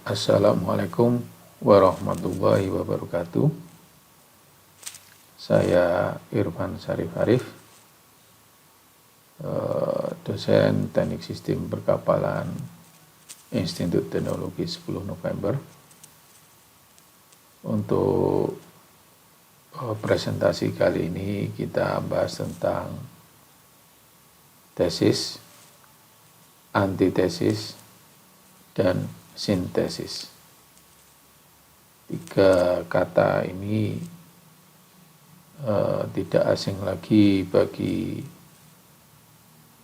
Assalamualaikum warahmatullahi wabarakatuh. Saya Irfan Syarif Arif, dosen Teknik Sistem Perkapalan Institut Teknologi 10 November. Untuk presentasi kali ini kita bahas tentang tesis, antitesis, dan sintesis. Tiga kata ini tidak asing lagi bagi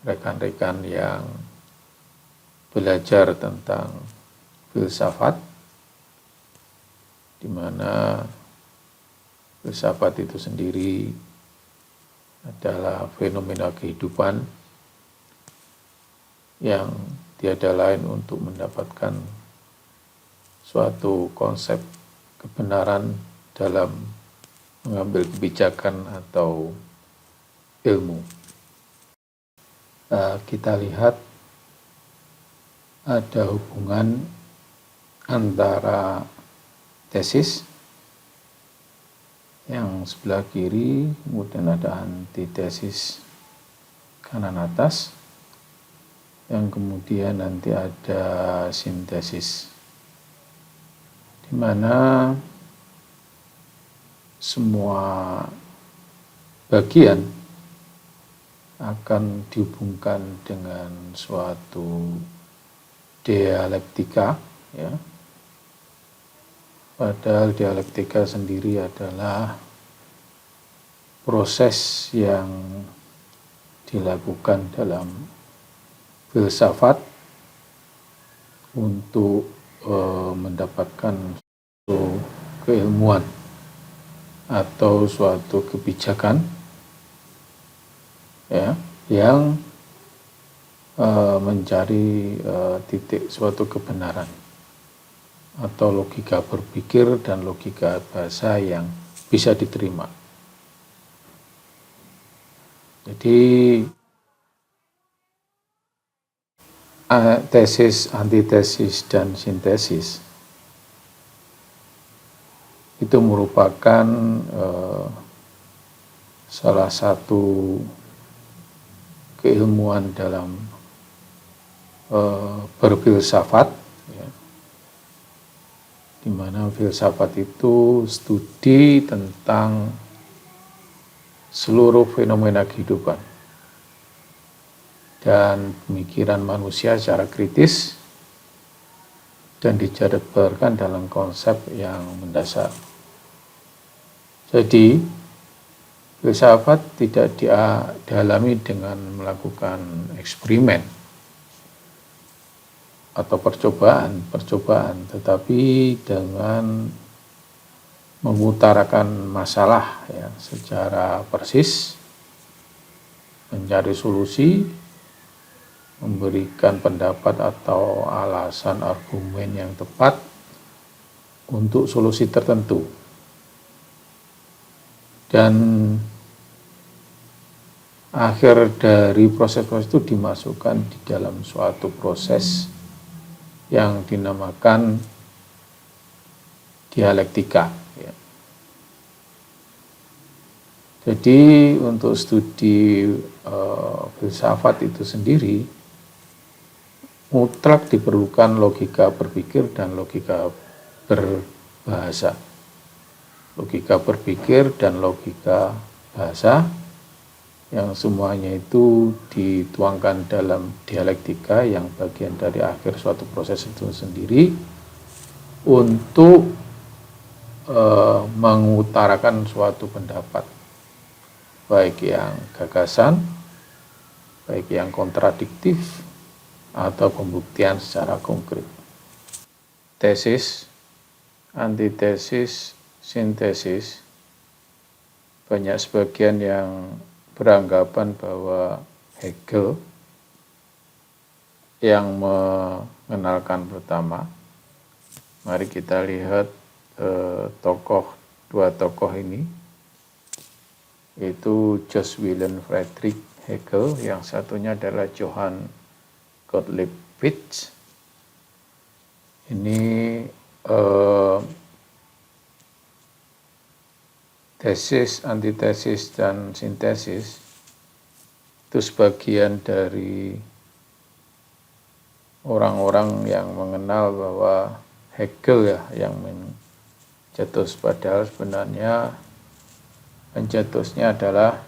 rekan-rekan yang belajar tentang filsafat, di mana filsafat itu sendiri adalah fenomena kehidupan yang tiada lain untuk mendapatkan suatu konsep kebenaran dalam mengambil kebijakan atau ilmu. Kita lihat ada hubungan antara tesis yang sebelah kiri, kemudian ada antitesis kanan atas, yang kemudian nanti ada sintesis, di mana semua bagian akan dihubungkan dengan suatu dialektika, ya. Padahal dialektika sendiri adalah proses yang dilakukan dalam filsafat untuk mendapatkan suatu keilmuan atau suatu kebijakan, ya, yang mencari titik suatu kebenaran atau logika berpikir dan logika bahasa yang bisa diterima. Jadi tesis, antitesis, dan sintesis itu merupakan salah satu keilmuan dalam berfilsafat, ya, di mana filsafat itu studi tentang seluruh fenomena kehidupan dan pemikiran manusia secara kritis dan dijabarkan dalam konsep yang mendasar. Jadi, filsafat tidak didalami dengan melakukan eksperimen atau percobaan, tetapi dengan mengutarakan masalah, ya, secara persis, mencari solusi, memberikan pendapat atau alasan argumen yang tepat untuk solusi tertentu. Dan akhir dari proses-proses itu dimasukkan di dalam suatu proses yang dinamakan dialektika, ya. Jadi untuk studi filsafat itu sendiri mutlak diperlukan logika berpikir dan logika berbahasa. Logika berpikir dan logika bahasa yang semuanya itu dituangkan dalam dialektika yang bagian dari akhir suatu proses itu sendiri untuk mengutarakan suatu pendapat, baik yang gagasan, baik yang kontradiktif, atau pembuktian secara konkret. Tesis, antitesis, sintesis, banyak sebagian yang beranggapan bahwa Hegel yang mengenalkan pertama. Mari kita lihat dua tokoh ini, yaitu Johannes Wilhelm Friedrich Hegel, yang satunya adalah Johann Gottlieb Fichte, ini tesis, antitesis, dan sintesis itu sebagian dari orang-orang yang mengenal bahwa Hegel ya yang mencetus, padahal sebenarnya pencetusnya adalah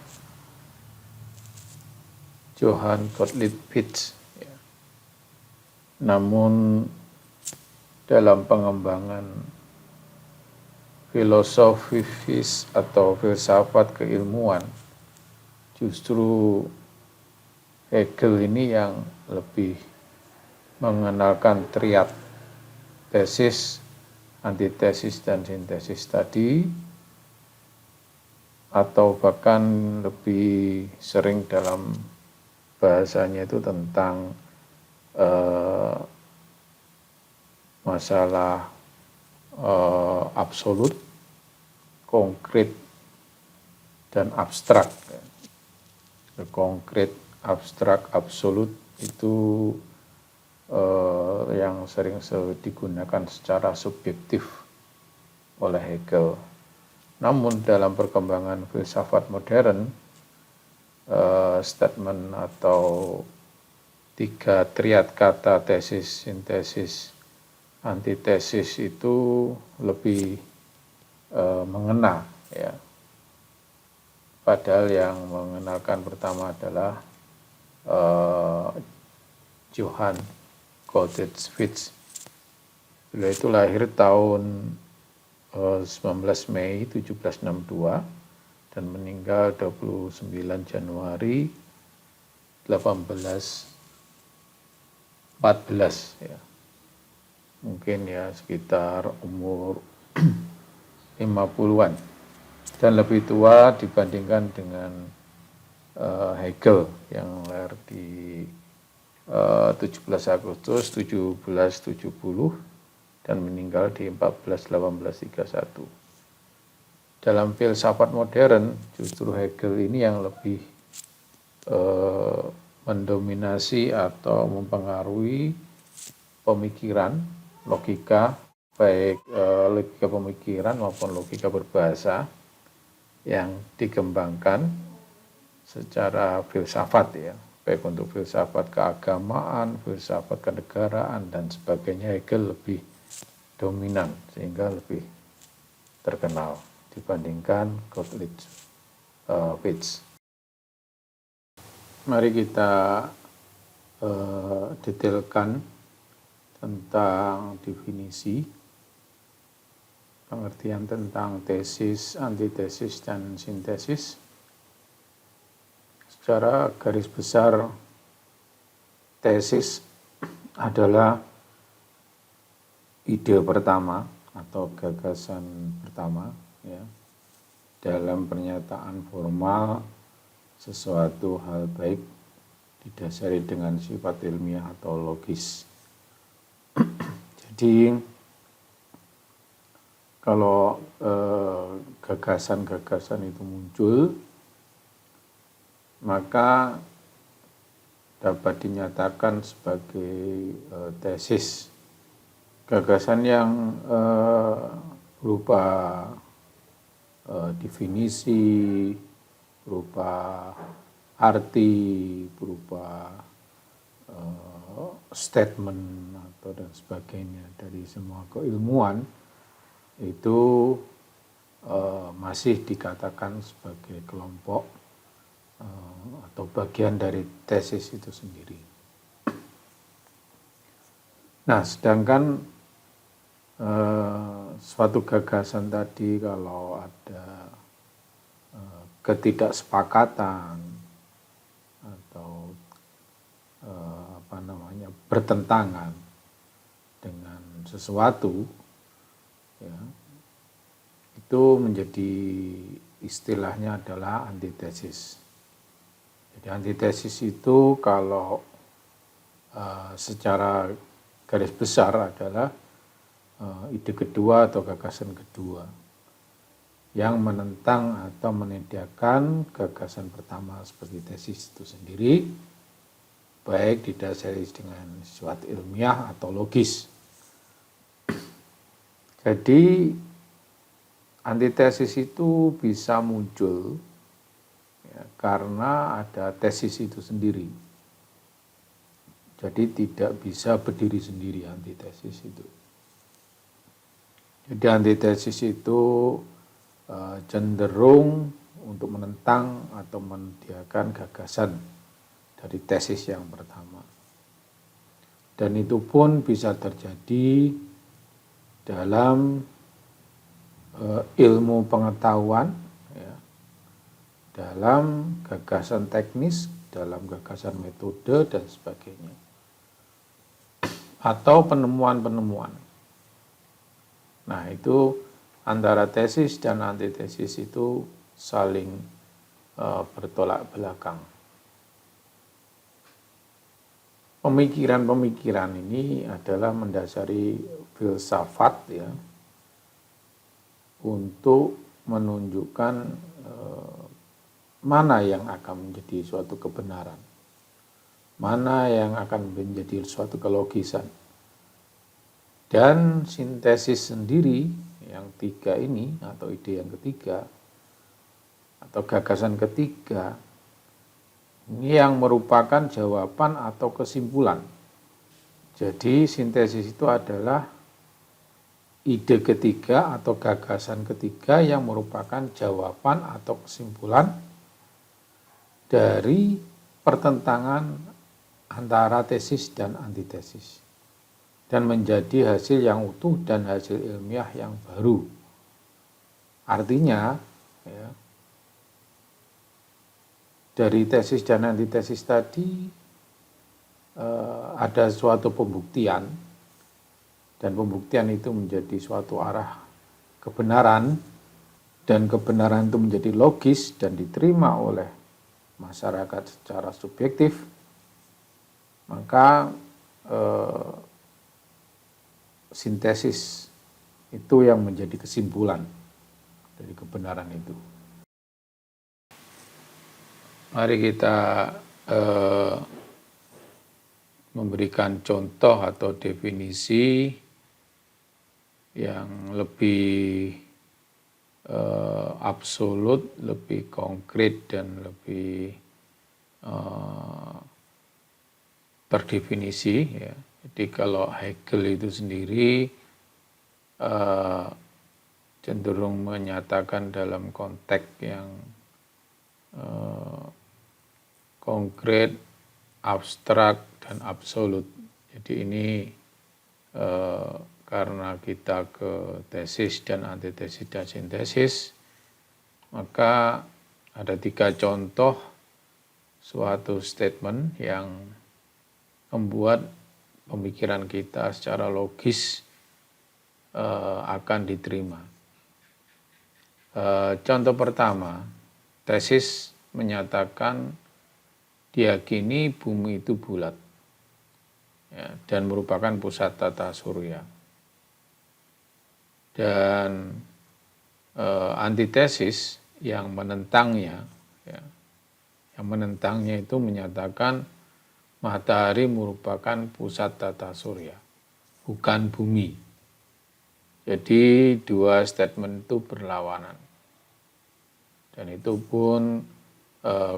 Johann Gottlieb Fichte. Namun dalam pengembangan filosofis atau filsafat keilmuan, justru Hegel ini yang lebih mengenalkan triad tesis, antitesis, dan sintesis tadi, atau bahkan lebih sering dalam bahasanya itu tentang masalah absolut, konkret, dan abstrak. Konkret, abstrak, absolut itu yang sering digunakan secara subjektif oleh Hegel. Namun dalam perkembangan filsafat modern, statement atau tiga triad kata tesis, sintesis, antitesis itu lebih mengena ya. Padahal yang mengenalkan pertama adalah Johann Gottlieb Fichte. Beliau itu lahir tahun 19 Mei 1762 dan meninggal 29 Januari 1814 ya. Mungkin ya sekitar umur 50-an dan lebih tua dibandingkan dengan Hegel yang lahir di 17 Agustus 1770 dan meninggal di 14/18/31. Dalam filsafat modern justru Hegel ini yang lebih mendominasi atau mempengaruhi pemikiran, logika, baik logika pemikiran maupun logika berbahasa yang dikembangkan secara filsafat ya, baik untuk filsafat keagamaan, filsafat kenegaraan, dan sebagainya. Hegel lebih dominan sehingga lebih terkenal dibandingkan Gottlieb Fichte. Mari kita detailkan tentang definisi, pengertian tentang tesis, antitesis, dan sintesis. Secara garis besar, tesis adalah ide pertama atau gagasan pertama ya, dalam pernyataan formal sesuatu hal baik didasari dengan sifat ilmiah atau logis. Jadi kalau gagasan-gagasan itu muncul, maka dapat dinyatakan sebagai tesis. Gagasan yang berupa definisi, berupa arti, berupa statement atau dan sebagainya dari semua keilmuan itu masih dikatakan sebagai kelompok atau bagian dari tesis itu sendiri. Nah, sedangkan suatu gagasan tadi kalau ada ketidaksepakatan atau bertentangan dengan sesuatu ya, itu menjadi istilahnya adalah antitesis. Jadi antitesis itu kalau secara garis besar adalah ide kedua atau gagasan kedua yang menentang atau menyediakan gagasan pertama seperti tesis itu sendiri, baik didasari dengan sifat ilmiah atau logis. Jadi antitesis itu bisa muncul ya, karena ada tesis itu sendiri. Jadi tidak bisa berdiri sendiri antitesis itu. Jadi antitesis itu cenderung untuk menentang atau menyediakan gagasan dari tesis yang pertama. Dan itu pun bisa terjadi dalam ilmu pengetahuan, ya, dalam gagasan teknis, dalam gagasan metode, dan sebagainya. Atau penemuan-penemuan. Nah, itu antara tesis dan antitesis itu saling bertolak belakang. Pemikiran-pemikiran ini adalah mendasari filsafat ya, untuk menunjukkan mana yang akan menjadi suatu kebenaran, mana yang akan menjadi suatu kelogisan. Dan sintesis sendiri yang tiga ini, atau ide yang ketiga, atau gagasan ketiga, ini yang merupakan jawaban atau kesimpulan. Jadi sintesis itu adalah ide ketiga atau gagasan ketiga yang merupakan jawaban atau kesimpulan dari pertentangan antara tesis dan antitesis, dan menjadi hasil yang utuh dan hasil ilmiah yang baru. Artinya, ya, dari tesis dan antitesis tadi ada suatu pembuktian, dan pembuktian itu menjadi suatu arah kebenaran, dan kebenaran itu menjadi logis dan diterima oleh masyarakat secara subjektif, maka sintesis itu yang menjadi kesimpulan dari kebenaran itu. Mari kita memberikan contoh atau definisi yang lebih absolut, lebih konkret, dan lebih terdefinisi. Ya. Jadi kalau Hegel itu sendiri cenderung menyatakan dalam konteks yang konkret, abstrak, dan absolut. Jadi ini karena kita ke tesis dan antitesis dan sintesis, maka ada 3 contoh suatu statement yang membuat pemikiran kita secara logis akan diterima. Contoh pertama, tesis menyatakan diyakini bumi itu bulat ya, dan merupakan pusat tata surya. Dan antitesis yang menentangnya, ya, yang menentangnya itu menyatakan matahari merupakan pusat tata surya, bukan bumi. Jadi 2 statement itu berlawanan. Dan itu pun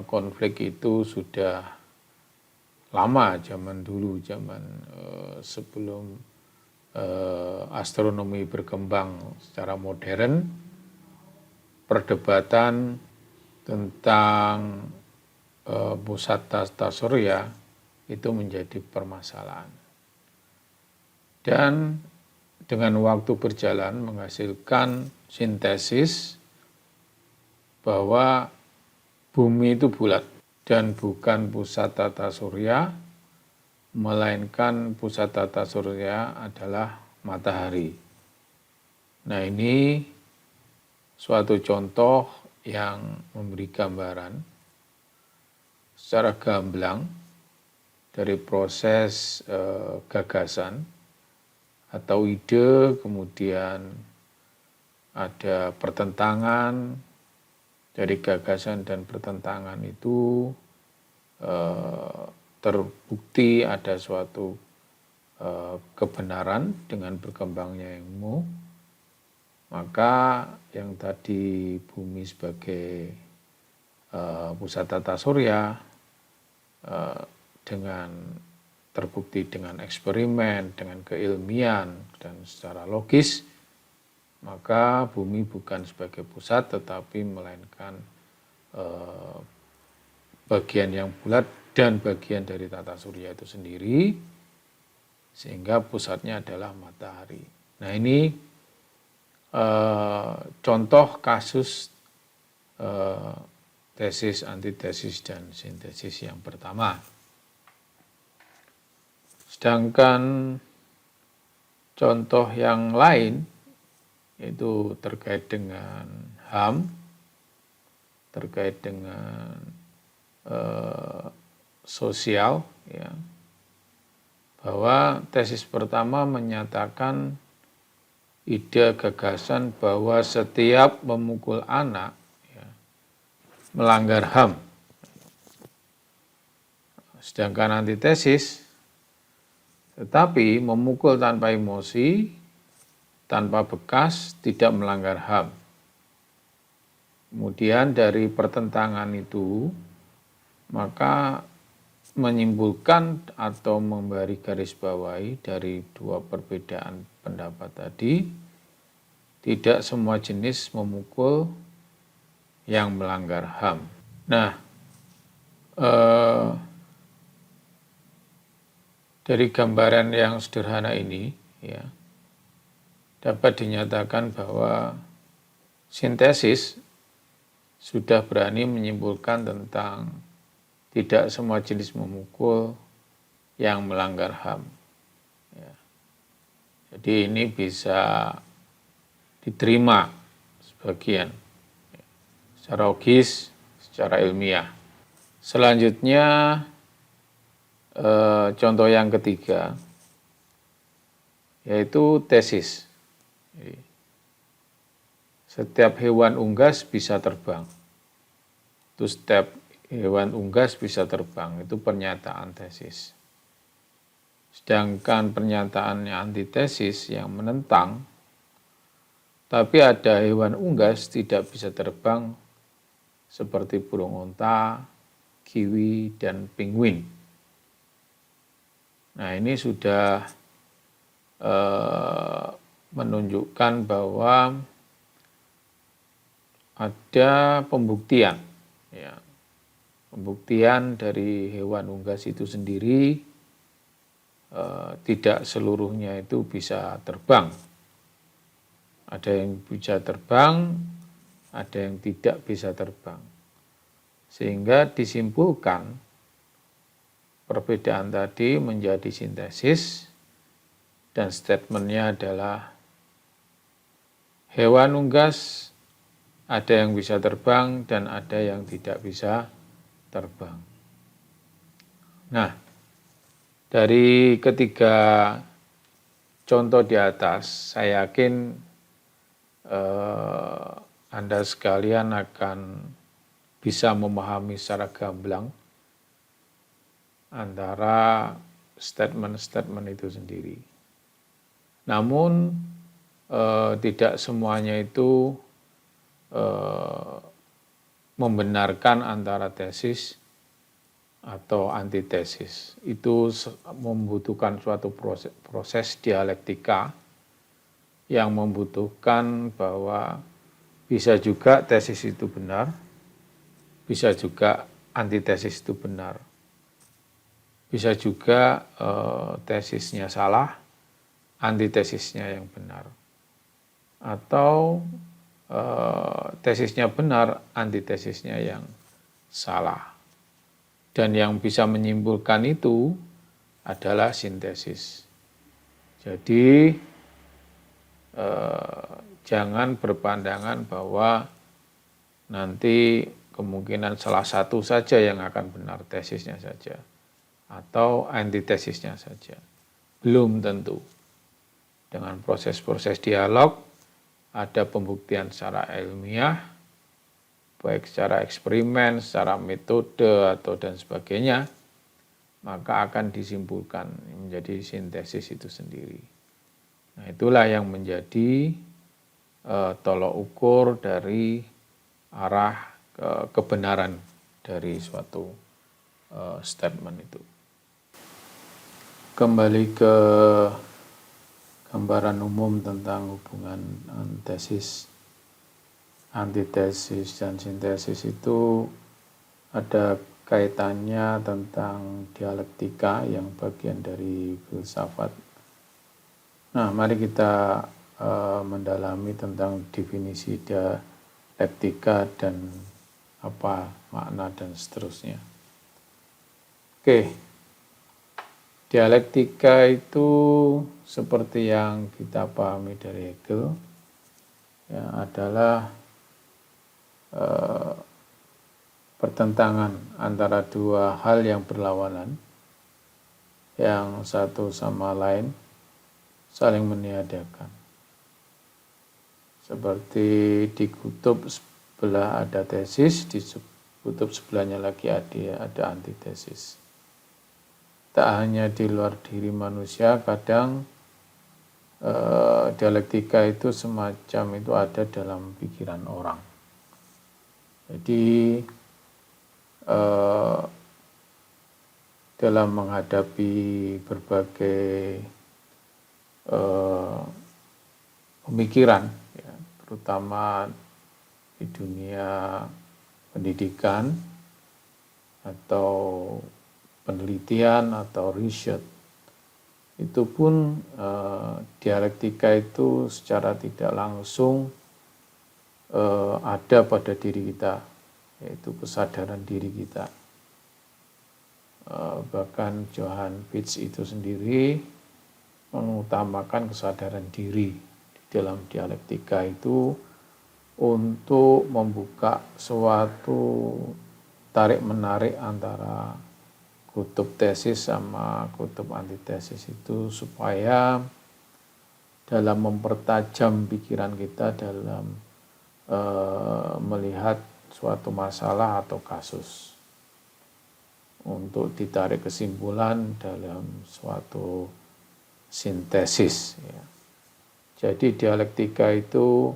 konflik itu sudah lama, zaman dulu, zaman sebelum astronomi berkembang secara modern. Perdebatan tentang pusat tata surya itu menjadi permasalahan. Dan dengan waktu berjalan menghasilkan sintesis bahwa bumi itu bulat dan bukan pusat tata surya, melainkan pusat tata surya adalah matahari. Nah, ini suatu contoh yang memberi gambaran secara gamblang dari proses gagasan atau ide, kemudian ada pertentangan. Dari gagasan dan pertentangan itu terbukti ada suatu kebenaran dengan berkembangnya ilmu, maka yang tadi bumi sebagai pusat tata surya dengan terbukti dengan eksperimen, dengan keilmian dan secara logis, maka bumi bukan sebagai pusat tetapi melainkan bagian yang bulat dan bagian dari tata surya itu sendiri, sehingga pusatnya adalah matahari. Nah ini contoh kasus tesis, antitesis, dan sintesis yang pertama. Sedangkan contoh yang lain itu terkait dengan HAM, terkait dengan sosial, ya, bahwa tesis pertama menyatakan ide gagasan bahwa setiap memukul anak ya, melanggar HAM. Sedangkan antitesis, tetapi memukul tanpa emosi, tanpa bekas, tidak melanggar HAM. Kemudian dari pertentangan itu, maka menyimpulkan atau memberi garis bawahi dari dua perbedaan pendapat tadi, tidak semua jenis memukul yang melanggar HAM. Nah, dari gambaran yang sederhana ini, ya, dapat dinyatakan bahwa sintesis sudah berani menyimpulkan tentang tidak semua jenis memukul yang melanggar HAM. Ya. Jadi ini bisa diterima sebagian secara logis, secara ilmiah. Selanjutnya contoh yang ketiga yaitu tesis. Jadi, setiap hewan unggas bisa terbang. Itu setiap hewan unggas bisa terbang, itu pernyataan tesis. Sedangkan pernyataannya antitesis yang menentang, tapi ada hewan unggas tidak bisa terbang seperti burung onta, kiwi, dan penguin. Nah ini sudah menunjukkan bahwa ada pembuktian, ya, pembuktian dari hewan unggas itu sendiri tidak seluruhnya itu bisa terbang. Ada yang bisa terbang, ada yang tidak bisa terbang. Sehingga disimpulkan perbedaan tadi menjadi sintesis dan statementnya adalah hewan unggas ada yang bisa terbang dan ada yang tidak bisa terbang. Nah, dari ketiga contoh di atas, saya yakin Anda sekalian akan bisa memahami secara gamblang antara statement-statement itu sendiri. Namun tidak semuanya itu membenarkan antara tesis atau antitesis. Itu membutuhkan suatu proses dialektika yang membutuhkan bahwa bisa juga tesis itu benar, bisa juga antitesis itu benar. Bisa juga tesisnya salah, antitesisnya yang benar. Atau tesisnya benar, antitesisnya yang salah. Dan yang bisa menyimpulkan itu adalah sintesis. Jadi jangan berpandangan bahwa nanti kemungkinan salah satu saja yang akan benar, tesisnya saja, atau antitesisnya saja. Belum tentu. Dengan proses-proses dialog, ada pembuktian secara ilmiah, baik secara eksperimen, secara metode, atau dan sebagainya, maka akan disimpulkan menjadi sintesis itu sendiri. Nah itulah yang menjadi tolok ukur dari arah kebenaran dari suatu statement itu. Kembali ke gambaran umum tentang hubungan tesis, antitesis, dan sintesis itu ada kaitannya tentang dialektika yang bagian dari filsafat. Nah, mari kita mendalami tentang definisi dialektika dan apa makna dan seterusnya. Oke, dialektika itu seperti yang kita pahami dari Hegel, ya, adalah pertentangan antara dua hal yang berlawanan, yang satu sama lain saling meniadakan. Seperti di kutub sebelah ada tesis, di kutub sebelahnya lagi ada antitesis. Tak hanya di luar diri manusia, kadang dialektika itu semacam itu ada dalam pikiran orang. Jadi dalam menghadapi berbagai pemikiran, ya, terutama di dunia pendidikan atau penelitian atau riset, itu pun dialektika itu secara tidak langsung ada pada diri kita, yaitu kesadaran diri kita. Bahkan Johann Fichte itu sendiri mengutamakan kesadaran diri di dalam dialektika itu untuk membuka suatu tarik-menarik antara kutub tesis sama kutub antitesis itu, supaya dalam mempertajam pikiran kita dalam melihat suatu masalah atau kasus, untuk ditarik kesimpulan dalam suatu sintesis, ya. Jadi dialektika itu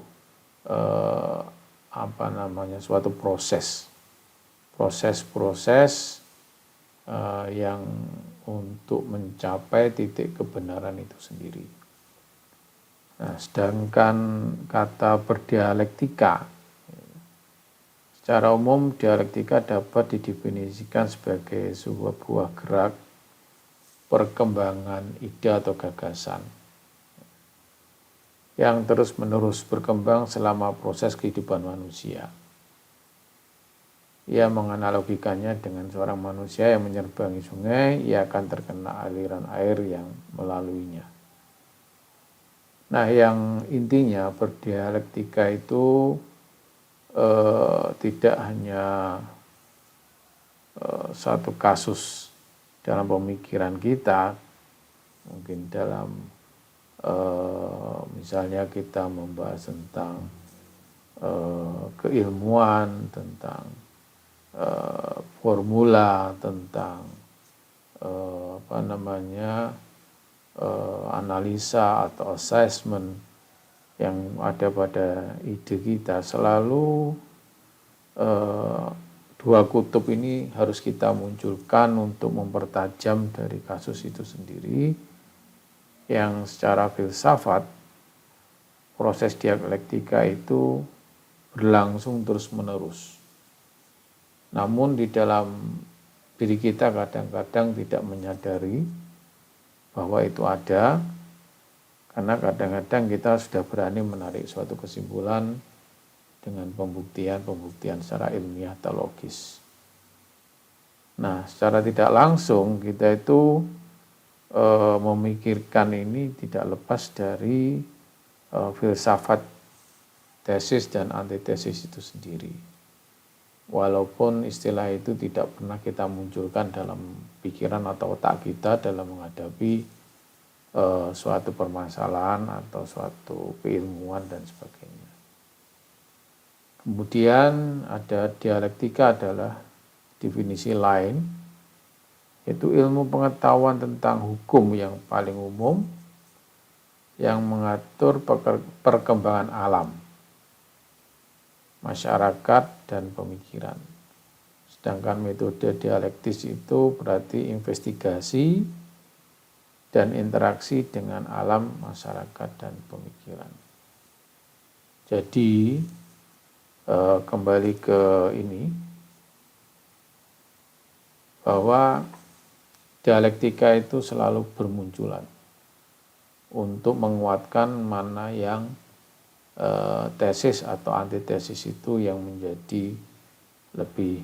suatu proses yang untuk mencapai titik kebenaran itu sendiri. Nah, sedangkan kata berdialektika, secara umum dialektika dapat didefinisikan sebagai sebuah buah gerak perkembangan ide atau gagasan yang terus-menerus berkembang selama proses kehidupan manusia. Ia menganalogikannya dengan seorang manusia yang menyerbangi sungai, ia akan terkena aliran air yang melaluinya. Nah, yang intinya berdialektika itu tidak hanya satu kasus dalam pemikiran kita, mungkin dalam misalnya kita membahas tentang keilmuan, tentang formula, tentang analisa atau assessment yang ada pada ide kita. Selalu dua kutub ini harus kita munculkan untuk mempertajam dari kasus itu sendiri, yang secara filsafat proses dialektika itu berlangsung terus-menerus. Namun di dalam diri kita kadang-kadang tidak menyadari bahwa itu ada, karena kadang-kadang kita sudah berani menarik suatu kesimpulan dengan pembuktian secara ilmiah atau logis. Nah, secara tidak langsung kita itu memikirkan ini tidak lepas dari filsafat tesis dan antitesis itu sendiri. Walaupun istilah itu tidak pernah kita munculkan dalam pikiran atau otak kita dalam menghadapi suatu permasalahan atau suatu keilmuan dan sebagainya. Kemudian ada dialektika, adalah definisi lain, yaitu ilmu pengetahuan tentang hukum yang paling umum yang mengatur perkembangan alam. masyarakat, dan pemikiran. Sedangkan metode dialektis itu berarti investigasi dan interaksi dengan alam, masyarakat, dan pemikiran. Jadi kembali ke ini, bahwa dialektika itu selalu bermunculan untuk menguatkan mana yang tesis atau antitesis itu yang menjadi lebih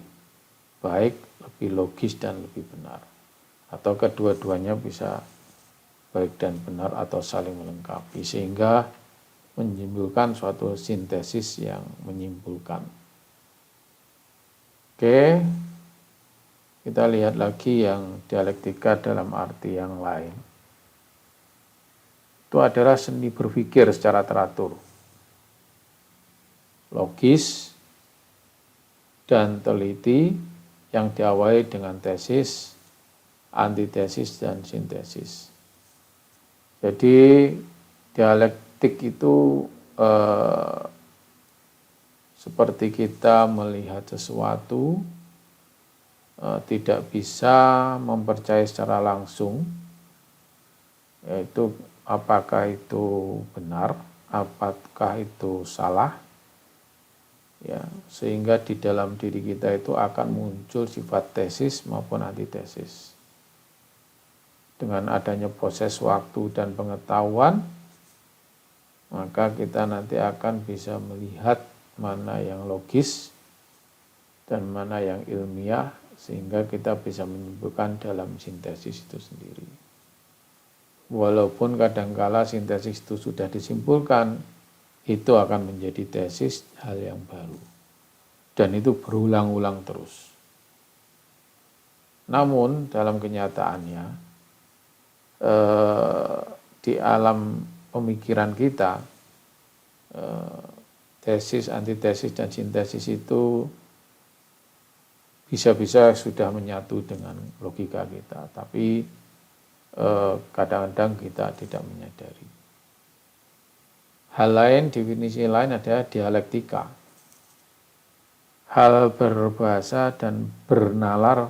baik, lebih logis, dan lebih benar. Atau kedua-duanya bisa baik dan benar atau saling melengkapi, sehingga menimbulkan suatu sintesis yang menyimpulkan. Oke, kita lihat lagi yang dialektika dalam arti yang lain. Itu adalah seni berpikir secara teratur, logis, dan teliti yang diawali dengan tesis, antitesis, dan sintesis. Jadi dialektik itu seperti kita melihat sesuatu, tidak bisa mempercayai secara langsung, yaitu apakah itu benar, apakah itu salah, ya, sehingga di dalam diri kita itu akan muncul sifat tesis maupun antitesis. Dengan adanya proses waktu dan pengetahuan, maka kita nanti akan bisa melihat mana yang logis dan mana yang ilmiah, sehingga kita bisa menyimpulkan dalam sintesis itu sendiri. Walaupun kadangkala sintesis itu sudah disimpulkan, itu akan menjadi tesis hal yang baru. Dan itu berulang-ulang terus. Namun dalam kenyataannya, di alam pemikiran kita, tesis, antitesis, dan sintesis itu bisa-bisa sudah menyatu dengan logika kita, tapi kadang-kadang kita tidak menyadari. Hal lain, definisi lain adalah dialektika. Hal berbahasa dan bernalar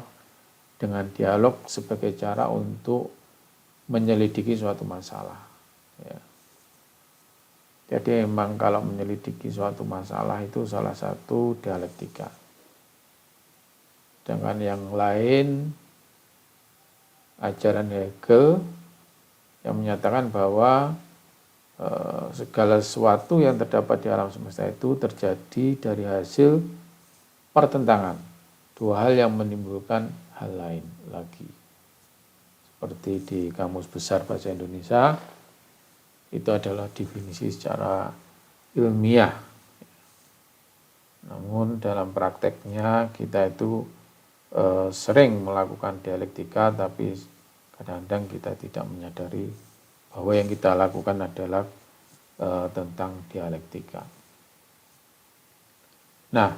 dengan dialog sebagai cara untuk menyelidiki suatu masalah. Ya. Jadi memang kalau menyelidiki suatu masalah itu salah satu dialektika. Dengan yang lain, ajaran Hegel yang menyatakan bahwa segala sesuatu yang terdapat di alam semesta itu terjadi dari hasil pertentangan dua hal yang menimbulkan hal lain lagi. Seperti di Kamus Besar Bahasa Indonesia, itu adalah definisi secara ilmiah. Namun dalam prakteknya kita itu sering melakukan dialektika, tapi kadang-kadang kita tidak menyadari bahwa yang kita lakukan adalah tentang dialektika. Nah,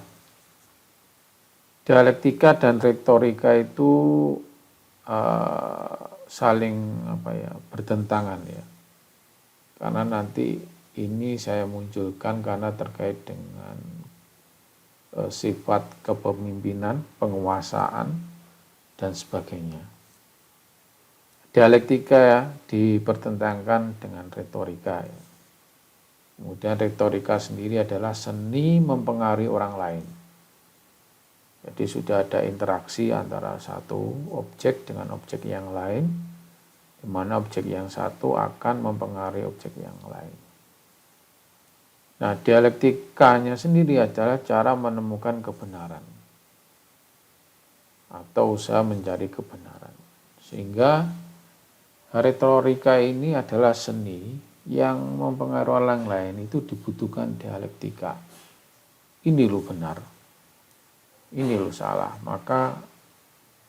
dialektika dan retorika itu saling bertentangan ya. Karena nanti ini saya munculkan karena terkait dengan sifat kepemimpinan, penguasaan, dan sebagainya. Dialektika ya, dipertentangkan dengan retorika. Ya. Kemudian retorika sendiri adalah seni mempengaruhi orang lain. Jadi sudah ada interaksi antara satu objek dengan objek yang lain, di mana objek yang satu akan mempengaruhi objek yang lain. Nah, dialektikanya sendiri adalah cara menemukan kebenaran atau usaha mencari kebenaran. Sehingga retorika ini adalah seni yang mempengaruhi orang lain, itu dibutuhkan dialektika. Ini lo benar, ini lo salah, maka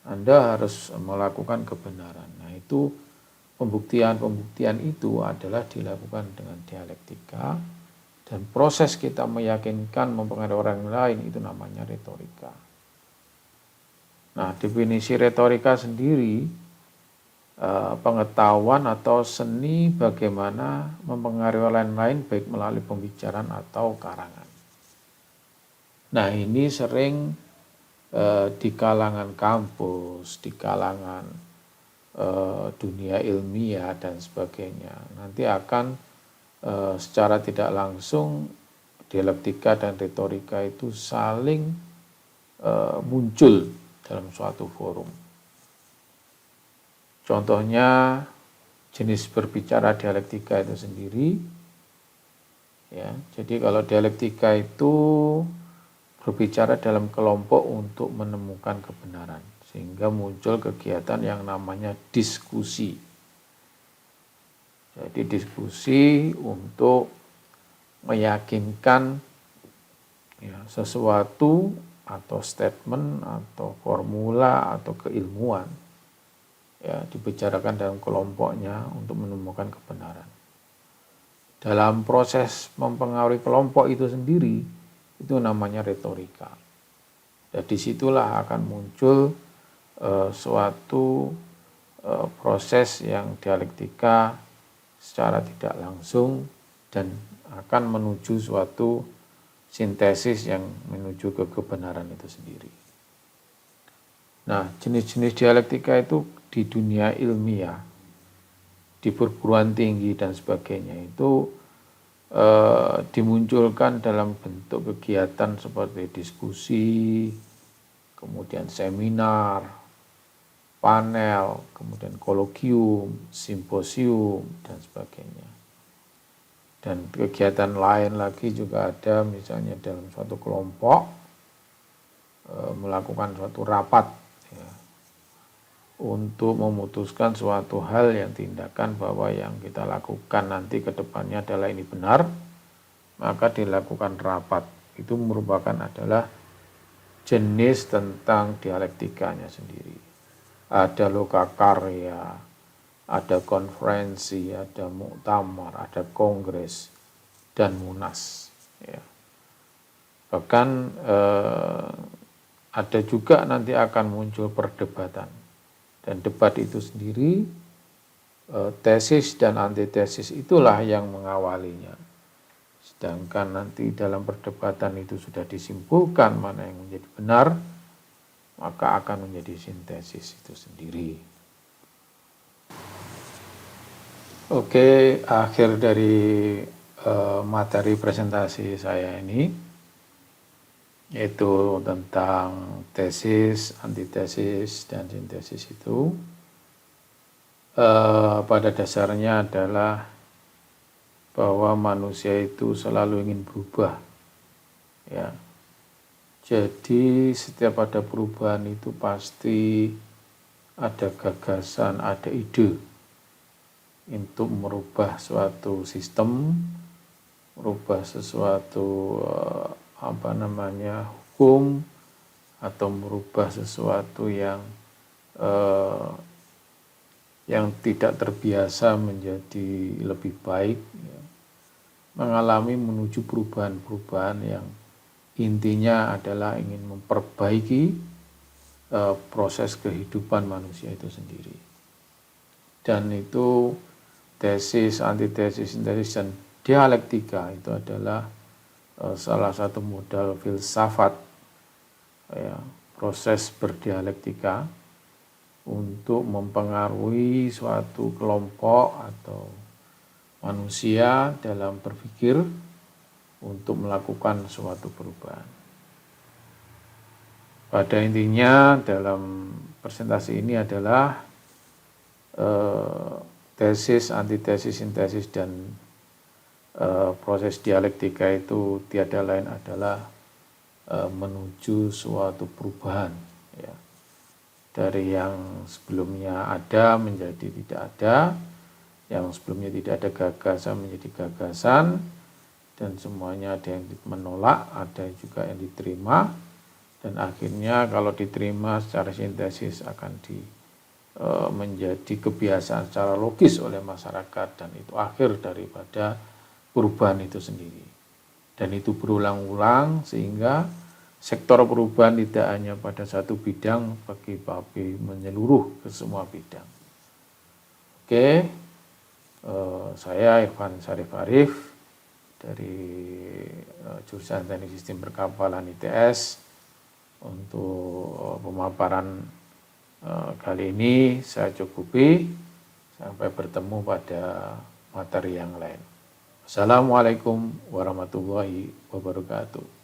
Anda harus melakukan kebenaran. Nah, itu pembuktian itu adalah dilakukan dengan dialektika, dan proses kita meyakinkan mempengaruhi orang lain itu namanya retorika. Nah, definisi retorika sendiri pengetahuan atau seni bagaimana mempengaruhi orang lain baik melalui pembicaraan atau karangan. Nah ini sering di kalangan kampus, di kalangan dunia ilmiah dan sebagainya, nanti akan secara tidak langsung dialektika dan retorika itu saling muncul dalam suatu forum. Contohnya jenis berbicara dialektika itu sendiri, ya. Jadi kalau dialektika itu berbicara dalam kelompok untuk menemukan kebenaran, sehingga muncul kegiatan yang namanya diskusi. Jadi diskusi untuk meyakinkan ya, sesuatu atau statement atau formula atau keilmuan ya dibicarakan dalam kelompoknya untuk menemukan kebenaran. Dalam proses mempengaruhi kelompok itu sendiri, itu namanya retorika. Dan disitulah akan muncul suatu proses yang dialektika secara tidak langsung dan akan menuju suatu sintesis yang menuju ke kebenaran itu sendiri. Nah, jenis-jenis dialektika itu di dunia ilmiah, di perguruan tinggi dan sebagainya itu dimunculkan dalam bentuk kegiatan seperti diskusi, kemudian seminar, panel, kemudian kolokium, simposium, dan sebagainya. Dan kegiatan lain lagi juga ada, misalnya dalam suatu kelompok melakukan suatu rapat ya, untuk memutuskan suatu hal yang tindakan bahwa yang kita lakukan nanti ke depannya adalah ini benar, maka dilakukan rapat. Itu merupakan adalah jenis tentang dialektikanya sendiri. Ada lokakarya, ada konferensi, ada muktamar, ada kongres, dan munas. Ya. Bahkan ada juga nanti akan muncul perdebatan. Dan debat itu sendiri, tesis dan antitesis itulah yang mengawalinya. Sedangkan nanti dalam perdebatan itu sudah disimpulkan mana yang menjadi benar, maka akan menjadi sintesis itu sendiri. Oke, akhir dari materi presentasi saya ini, yaitu tentang tesis, antitesis, dan sintesis itu pada dasarnya adalah bahwa manusia itu selalu ingin berubah. Ya. Jadi setiap ada perubahan itu pasti ada gagasan, ada ide untuk merubah suatu sistem, merubah sesuatu hukum, atau merubah sesuatu yang tidak terbiasa menjadi lebih baik, ya. Mengalami menuju perubahan-perubahan yang intinya adalah ingin memperbaiki proses kehidupan manusia itu sendiri. Dan itu tesis, antitesis, sintesis, dan dialektika itu adalah salah satu modal filsafat ya, proses berdialektika untuk mempengaruhi suatu kelompok atau manusia dalam berpikir untuk melakukan suatu perubahan. Pada intinya dalam presentasi ini adalah tesis, antitesis, sintesis, dan proses dialektika itu tiada lain adalah menuju suatu perubahan ya. Dari yang sebelumnya ada menjadi tidak ada, yang sebelumnya tidak ada gagasan menjadi gagasan, dan semuanya ada yang menolak, ada juga yang diterima, dan akhirnya kalau diterima secara sintesis akan menjadi kebiasaan secara logis oleh masyarakat, dan itu akhir daripada perubahan itu sendiri. Dan itu berulang-ulang sehingga sektor perubahan tidak hanya pada satu bidang, tapi menyeluruh ke semua bidang. Oke, saya Irfan Syarif Arif dari jurusan Teknik Sistem Perkapalan ITS. Untuk pemaparan kali ini saya cukupi, sampai bertemu pada materi yang lain. Assalamualaikum warahmatullahi wabarakatuh.